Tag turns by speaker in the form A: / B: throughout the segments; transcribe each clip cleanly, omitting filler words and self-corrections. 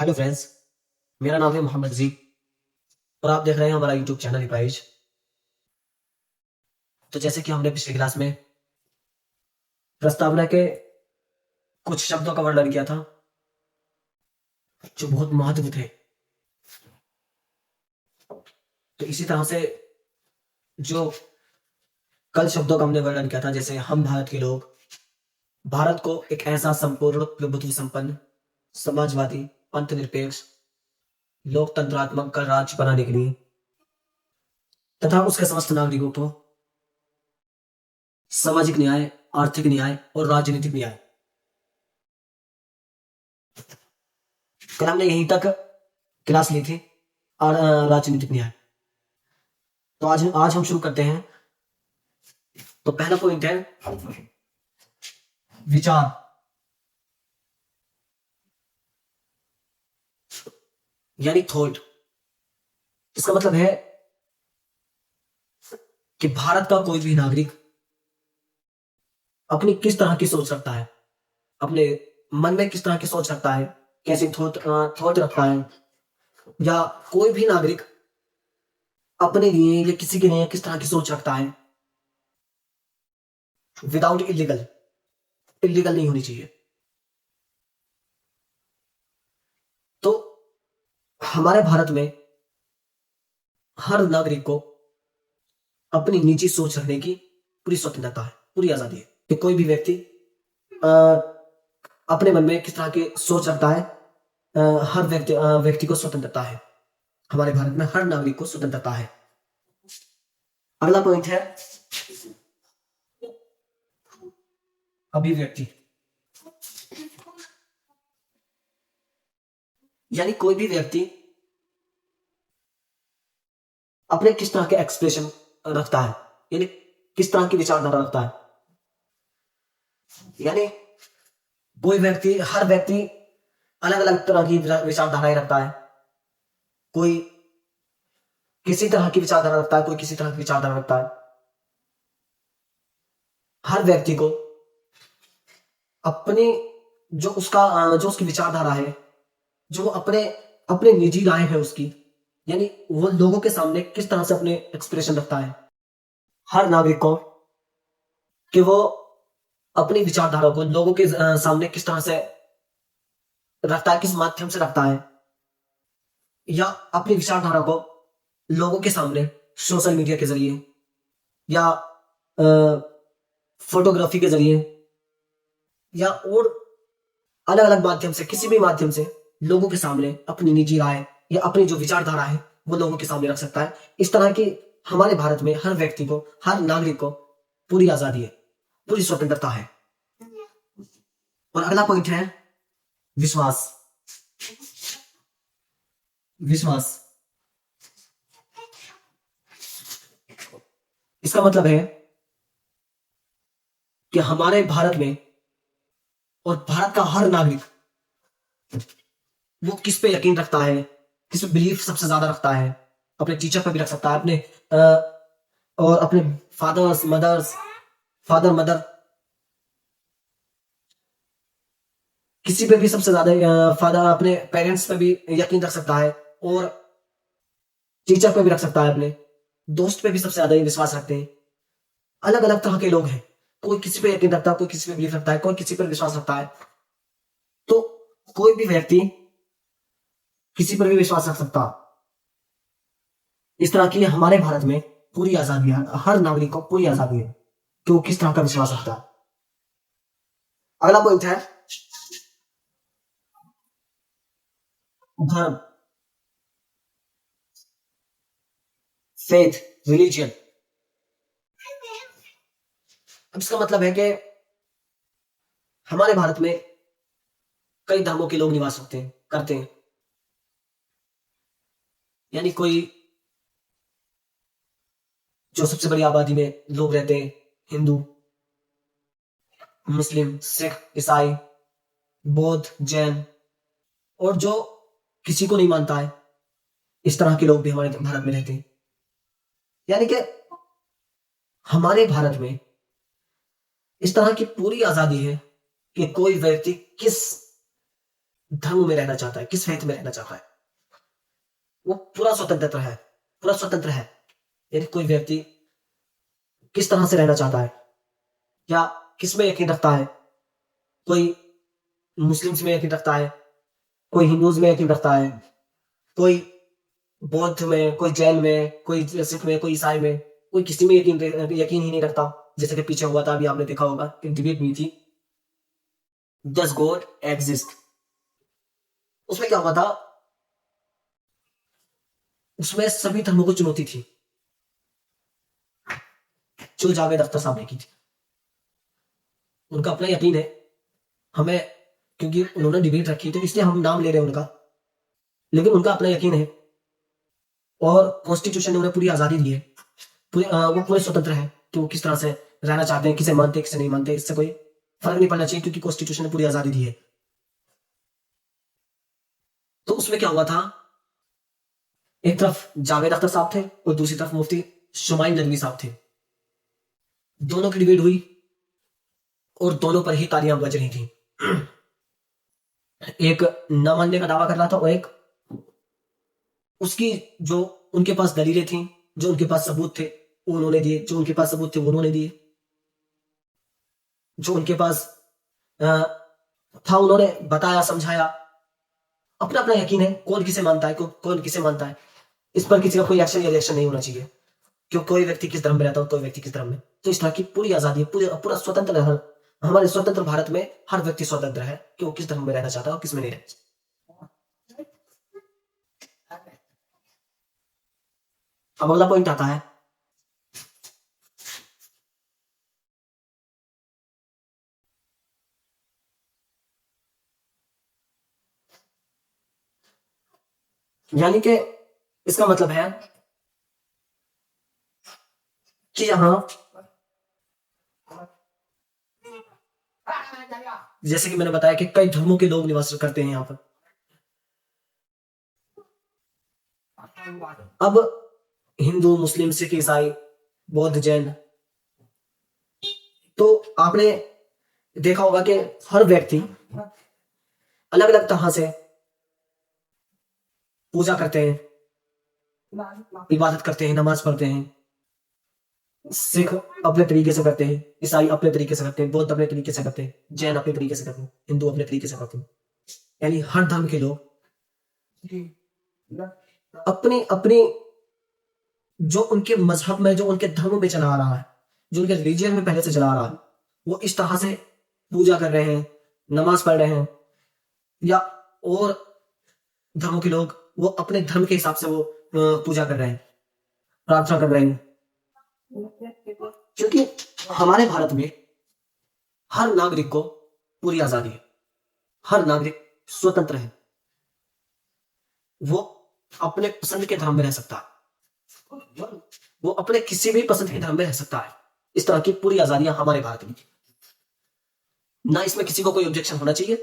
A: Hello friends. मेरा नाम है मोहम्मद जी और आप देख रहे हैं हमारा यूट्यूब चैनल रिप्राइज। तो जैसे कि हमने पिछली क्लास में प्रस्तावना के कुछ शब्दों का वर्णन किया था जो बहुत महत्व थे, तो इसी तरह से जो कल शब्दों का हमने वर्णन किया था, जैसे हम भारत के लोग भारत को एक ऐसा संपूर्ण प्रभुत्व संपन्न समाजवादी पंथ निरपेक्ष लोकतंत्रात्मक का राज्य बनाने के लिए तथा उसके समस्त नागरिकों को सामाजिक न्याय, आर्थिक न्याय और राजनीतिक न्याय, कल हमने यहीं तक क्लास ली थी। और राजनीतिक न्याय। तो आज आज हम शुरू करते हैं। तो पहला पॉइंट है विचार, यानी थॉट। इसका मतलब है कि भारत का कोई भी नागरिक अपनी किस तरह की सोच रखता है, अपने मन में किस तरह की सोच रखता है, कैसी थॉट रखता है, या कोई भी नागरिक अपने लिए या किसी के लिए किस तरह की सोच रखता है, विदाउट इलीगल इलीगल नहीं होनी चाहिए। तो हमारे भारत में हर नागरिक को अपनी निजी सोच रखने की पूरी स्वतंत्रता है, पूरी आजादी है कि कोई भी व्यक्ति अ, अपने मन में किस तरह की सोच रखता है। हर व्यक्ति को स्वतंत्रता है। हमारे भारत में हर नागरिक को स्वतंत्रता है। अगला पॉइंट है अभिव्यक्ति, यानी कोई भी व्यक्ति अपने किस तरह के एक्सप्रेशन रखता है, यानी किस तरह की विचारधारा रखता है। यानी हर व्यक्ति अलग अलग तरह की विचारधाराएं रखता है। कोई किसी तरह की विचारधारा रखता है, कोई किसी तरह की विचारधारा रखता है। हर व्यक्ति को अपनी जो उसकी विचारधारा है, जो अपने अपने निजी राय है उसकी, यानी वो लोगों के सामने किस तरह से अपने एक्सप्रेशन रखता है। हर नागरिक को कि वो अपनी विचारधारा को लोगों के सामने किस तरह से रखता है, किस माध्यम से रखता है, या अपनी विचारधारा को लोगों के सामने सोशल मीडिया के जरिए या फोटोग्राफी के जरिए या और अलग अलग माध्यम से, किसी भी माध्यम से लोगों के सामने अपनी निजी राय या अपनी जो विचारधारा है वो लोगों के सामने रख सकता है। इस तरह की हमारे भारत में हर व्यक्ति को, हर नागरिक को पूरी आजादी है, पूरी स्वतंत्रता है। और अगला पॉइंट है विश्वास। विश्वास इसका मतलब है कि हमारे भारत में और भारत का हर नागरिक वो किस पे यकीन रखता है, किस पे बिलीफ सबसे ज्यादा रखता है। अपने टीचर पे भी रख सकता है, अपने और अपने फादर मदर, किसी पे भी सबसे ज्यादा फादर अपने पेरेंट्स पे भी यकीन रख सकता है, और टीचर पे भी रख सकता है, अपने दोस्त पे भी सबसे ज्यादा विश्वास रखते हैं। अलग अलग तरह के लोग हैं, कोई किसी पे यकीन रखता है, कोई किसी पे बिलीफ रखता है, कोई किसी पर विश्वास रखता है। तो कोई भी व्यक्ति किसी पर भी विश्वास रख सकता। इस तरह की हमारे भारत में पूरी आजादी है, हर नागरिक को पूरी आजादी है कि वो किस तरह का विश्वास रखता है। अगला पॉइंट है धर्म, फेथ, रिलीजन। अब इसका मतलब है कि हमारे भारत में कई धर्मों के लोग निवास करते हैं। यानी कोई जो सबसे बड़ी आबादी में लोग रहते हैं, हिंदू, मुस्लिम, सिख, ईसाई, बौद्ध, जैन, और जो किसी को नहीं मानता है, इस तरह के लोग भी हमारे भारत में रहते हैं। यानी कि हमारे भारत में इस तरह की पूरी आजादी है कि कोई व्यक्ति किस धर्म में रहना चाहता है, किस फेथ में रहना चाहता है, वो पूरा स्वतंत्र है, पूरा स्वतंत्र है। यदि कोई व्यक्ति किस तरह से रहना चाहता है या किस में यकीन रखता है, कोई मुस्लिम्स में यकीन रखता है, कोई हिंदूज में यकीन रखता है, कोई बौद्ध में, कोई जैन में, कोई सिख में, कोई ईसाई में, कोई किसी में यकीन ही नहीं रखता। जैसे कि पीछे हुआ था, अभी आपने देखा होगा कि डिबेट हुई थी, डज गॉड एग्जिस्ट। उसमें क्या हुआ था, उसमें सभी धर्मों को चुनौती थी जो जावेद अख्तर साहब ने की थी। उनका अपना यकीन है, हमें क्योंकि उन्होंने डिबेट रखी तो इसलिए हम नाम ले रहे हैं उनका, लेकिन उनका अपना यकीन है और कॉन्स्टिट्यूशन ने उन्हें पूरी आजादी दी है, वो पूरे स्वतंत्र है कि वो किस तरह से रहना चाहते हैं, किसे मानते हैं किसे नहीं मानते, इससे कोई फर्क नहीं पड़ना चाहिए क्योंकि कॉन्स्टिट्यूशन ने पूरी आजादी दी है। तो उसमें क्या हुआ था, एक तरफ जावेद अख्तर साहब थे और दूसरी तरफ मुफ्ती शुमाइल नदवी साहब थे। दोनों की डिबेट हुई और दोनों पर ही तालियां बज रही थी। एक न मानने का दावा कर रहा था और एक उसकी जो उनके पास दलीलें थी, जो उनके पास सबूत थे वो उन्होंने दिए, जो उनके पास सबूत थे वो उन्होंने दिए, जो उनके पास था उन्होंने बताया, समझाया। अपना अपना यकीन है, कौन किसे मानता है, कौन किसे मानता है, इस पर किसी का कोई एक्शन या रिएक्शन नहीं होना चाहिए क्यों कोई व्यक्ति किस धर्म में रहता है, कोई व्यक्ति किस धर्म में। तो इस तरह की पूरी आजादी है, पूरा स्वतंत्र है। हमारे स्वतंत्र भारत में हर व्यक्ति स्वतंत्र है कि वो किस धर्म में रहना चाहता है और किस में नहीं रहना चाहता। अब अगला पॉइंट आता है, यानी कि इसका मतलब है कि यहां जैसे कि मैंने बताया कि कई धर्मों के लोग निवास करते हैं यहां पर। अब हिंदू, मुस्लिम, सिख, ईसाई, बौद्ध, जैन, तो आपने देखा होगा कि हर व्यक्ति अलग अलग तरह से पूजा करते हैं, इबादत करते हैं, नमाज पढ़ते हैं। सिख अपने तरीके से करते हैं, ईसाई अपने तरीके से करते हैं, बौद्ध अपने तरीके से करते हैं, जैन अपने तरीके से करते हैं, हिंदू अपने तरीके से करते हैं। यानी हर धर्म के लोग अपनी अपनी जो उनके मजहब में, जो उनके धर्म में चला आ रहा है, जो उनके रिलीजियन में पहले से चला आ रहा है, वो इस तरह से पूजा कर रहे हैं, नमाज पढ़ रहे हैं। या और धर्मों के लोग वो अपने धर्म के हिसाब से वो पूजा कर रहे हैं, प्रार्थना कर रहे हैं। क्योंकि हमारे भारत में हर नागरिक को पूरी आजादी है, हर नागरिक स्वतंत्र है, वो अपने पसंद के धर्म में रह सकता है, वो अपने किसी भी पसंद के धर्म में रह सकता है। इस तरह की पूरी आजादियां हमारे भारत में, ना इसमें किसी को कोई ऑब्जेक्शन होना चाहिए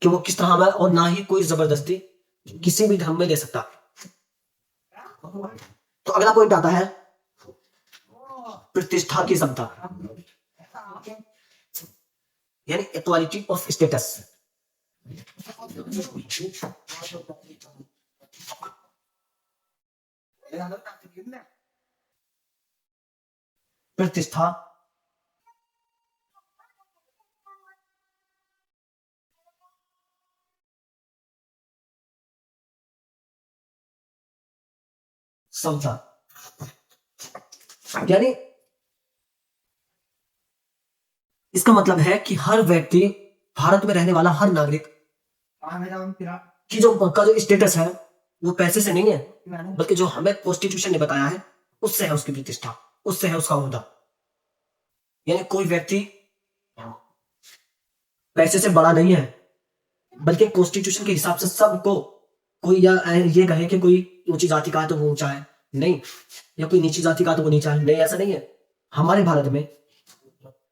A: कि वो किस तरह में, और ना ही कोई जबरदस्ती किसी भी धर्म में ले सकता। तो अगला पॉइंट आता है प्रतिष्ठा की समता, यानी इक्वालिटी ऑफ स्टेटस। प्रतिष्ठा समता, यानी इसका मतलब है कि हर व्यक्ति, भारत में रहने वाला हर नागरिक की जो स्टेटस है वो पैसे से नहीं है, बल्कि जो हमें कॉन्स्टिट्यूशन ने बताया है उससे है उसकी प्रतिष्ठा, उससे है उसका ओहदा। यानी कोई व्यक्ति पैसे से बड़ा नहीं है, बल्कि कॉन्स्टिट्यूशन के हिसाब से सबको, कोई या ये कहे कि कोई ऊंची जाति का है तो वो ऊंचा है, नहीं, या कोई नीची जाति का तो वो नीचा है, नहीं, ऐसा नहीं है। हमारे भारत में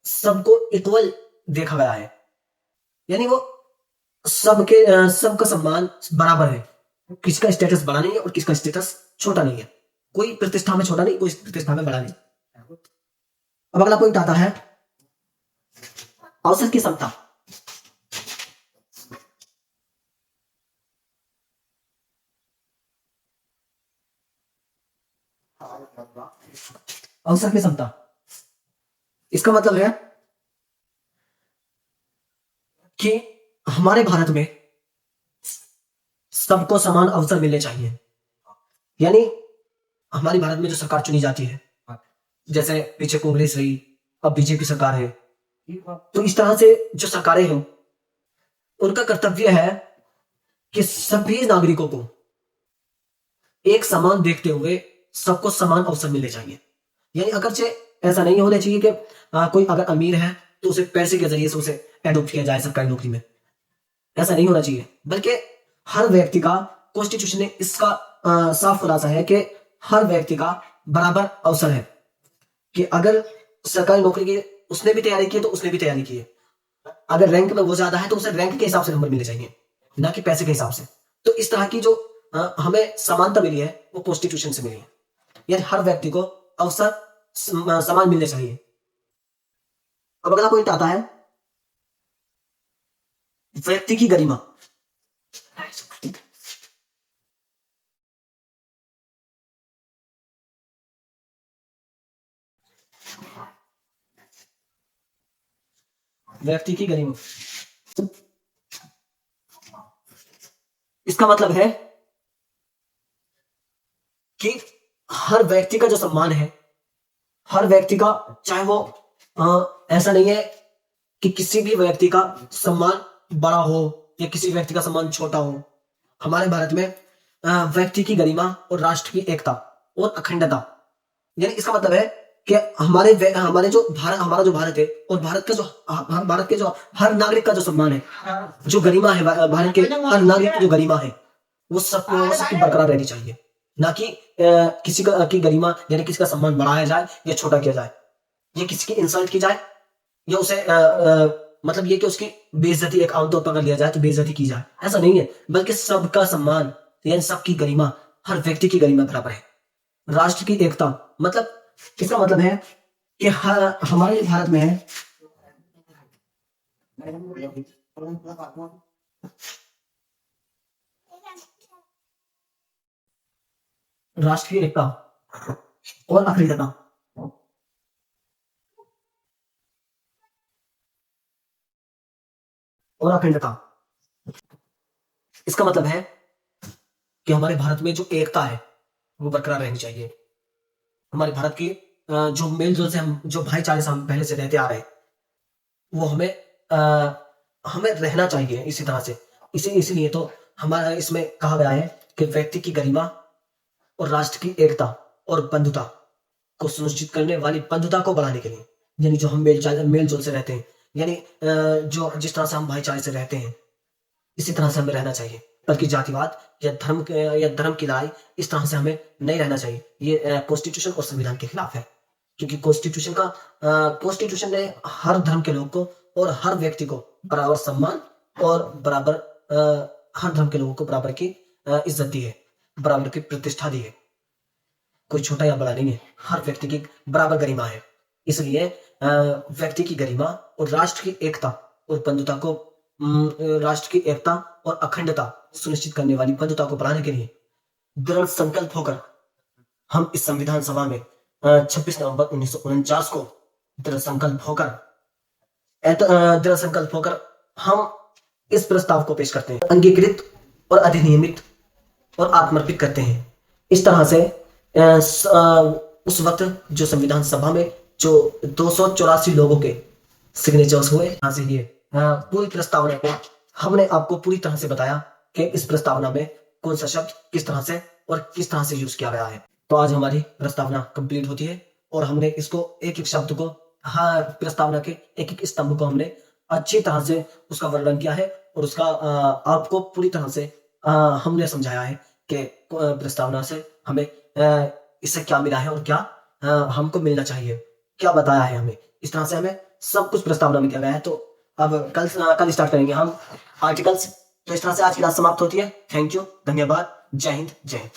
A: सबको इक्वल देखा गया है, यानी वो सबका सम्मान बराबर है, किसका स्टेटस बड़ा नहीं है और किसका स्टेटस छोटा नहीं है, कोई प्रतिष्ठा में छोटा नहीं, कोई प्रतिष्ठा में बड़ा नहीं। अब अगला पॉइंट आता है अवसर की समता। अवसर की समता। इसका मतलब है कि हमारे भारत में सबको समान अवसर मिलने चाहिए। यानी हमारे भारत में जो सरकार चुनी जाती है, जैसे पीछे कांग्रेस रही, अब बीजेपी सरकार है, तो इस तरह से जो सरकारें हैं उनका कर्तव्य है कि सभी नागरिकों को एक समान देखते हुए सबको समान अवसर मिलने चाहिए। यानी अगरचे ऐसा नहीं होना चाहिए कि कोई अगर अमीर है तो उसे पैसे के जरिए से उसे एडॉप्ट किया जाए सरकारी नौकरी में, ऐसा नहीं होना चाहिए। बल्कि हर व्यक्ति का, कॉन्स्टिट्यूशन ने इसका साफ खुलासा है कि हर व्यक्ति का बराबर अवसर है कि अगर सरकारी नौकरी की उसने भी तैयारी की तो उसने भी तैयारी की है, अगर रैंक में वो ज्यादा है तो उसे रैंक के हिसाब से नंबर मिलने चाहिए, ना कि पैसे के हिसाब से। तो इस तरह की जो हमें समानता मिली है वो कॉन्स्टिट्यूशन से मिली है। यानी हर व्यक्ति को अवसर समान मिलने चाहिए। अब अगला पॉइंट आता है व्यक्ति की गरिमा। व्यक्ति की गरिमा, इसका मतलब है कि हर व्यक्ति का जो सम्मान है, हर व्यक्ति का, चाहे वो ऐसा नहीं है कि किसी भी व्यक्ति का सम्मान बड़ा हो या किसी व्यक्ति का सम्मान छोटा हो। हमारे भारत में व्यक्ति की गरिमा और राष्ट्र की एकता और अखंडता, यानी इसका मतलब है कि हमारे जो भारत, हमारा जो भारत है और भारत के जो हर नागरिक का जो सम्मान है, जो गरिमा है, भारत के हर नागरिक की जो गरिमा है वो सबकी बरकरार रहनी चाहिए। ना कि किसी की गरिमा यानी किसी का सम्मान बढ़ाया जाए या छोटा किया जाए, या किसी की इंसल्ट की जाए, या उसे मतलब ये कि उसकी बेइज्जती एक आमतौर पर अगर लिया जाए तो बेइज्जती की जाए, ऐसा नहीं है। बल्कि सबका सम्मान यानी सबकी गरिमा, हर व्यक्ति की गरिमा बराबर है। राष्ट्र की एकता मतलब, इसका मतलब है कि हमारे भारत में है राष्ट्र की एकता और अखंडता। और अखंडता, इसका मतलब है कि हमारे भारत में जो एकता है वो बरकरार रहनी चाहिए। हमारे भारत की जो मेलजोल से हम, जो भाईचारे से हम पहले से रहते आ रहे हैं, वो हमें रहना चाहिए इसी तरह से। इसीलिए तो हमारा इसमें कहा गया है कि व्यक्ति की गरिमा और राष्ट्र की एकता और बंधुता को सुनिश्चित करने वाली, बंधुता को बढ़ाने के लिए, यानी जो हम मेल जोल से रहते हैं, यानी जो जिस तरह से हम भाईचारे से रहते हैं इसी तरह से हमें रहना चाहिए। बल्कि जातिवाद या धर्म की लड़ाई इस तरह से हमें नहीं रहना चाहिए। ये कॉन्स्टिट्यूशन और संविधान के खिलाफ है, क्योंकि कॉन्स्टिट्यूशन ने हर धर्म के लोग को और हर व्यक्ति को बराबर सम्मान और बराबर हर धर्म के लोगों को बराबर की इज्जत दी है, बराबर की प्रतिष्ठा दी है। कोई छोटा या बड़ा नहीं है, हर व्यक्ति की बराबर गरिमा है। इसलिए व्यक्ति की गरिमा और राष्ट्र की एकता और बंधुता को, राष्ट्र की एकता और अखंडता सुनिश्चित करने वाली बंधुता को बढ़ाने के लिए दृढ़ संकल्प होकर हम इस संविधान सभा में 26 नवंबर 1949 को दृढ़ संकल्प होकर हम इस प्रस्ताव को पेश करते हैं, अंगीकृत और अधिनियमित और आत्मर्पित करते हैं। इस तरह से उस वक्त जो संविधान सभा में जो 284 लोगों के सिग्नेचर्स हुए, यहाँ से ये पूरी प्रस्तावना को हमने आपको पूरी तरह से बताया कि इस प्रस्तावना में कौन सा शब्द किस तरह से और किस तरह से यूज किया गया है। तो आज हमारी प्रस्तावना कंप्लीट होती है और हमने इसको एक एक शब्द को, हाँ, प्रस्तावना के एक एक स्तंभ को हमने अच्छी तरह से उसका वर्णन किया है और उसका आपको पूरी तरह से हमने समझाया है कि प्रस्तावना से हमें इससे क्या मिला है और क्या हमको मिलना चाहिए, क्या बताया है हमें। इस तरह से हमें सब कुछ प्रस्तावना में दिया गया है। तो अब कल स्टार्ट करेंगे हम आर्टिकल्स। तो इस तरह से आज की क्लास समाप्त होती है। थैंक यू, धन्यवाद, जय हिंद, जय हिंद।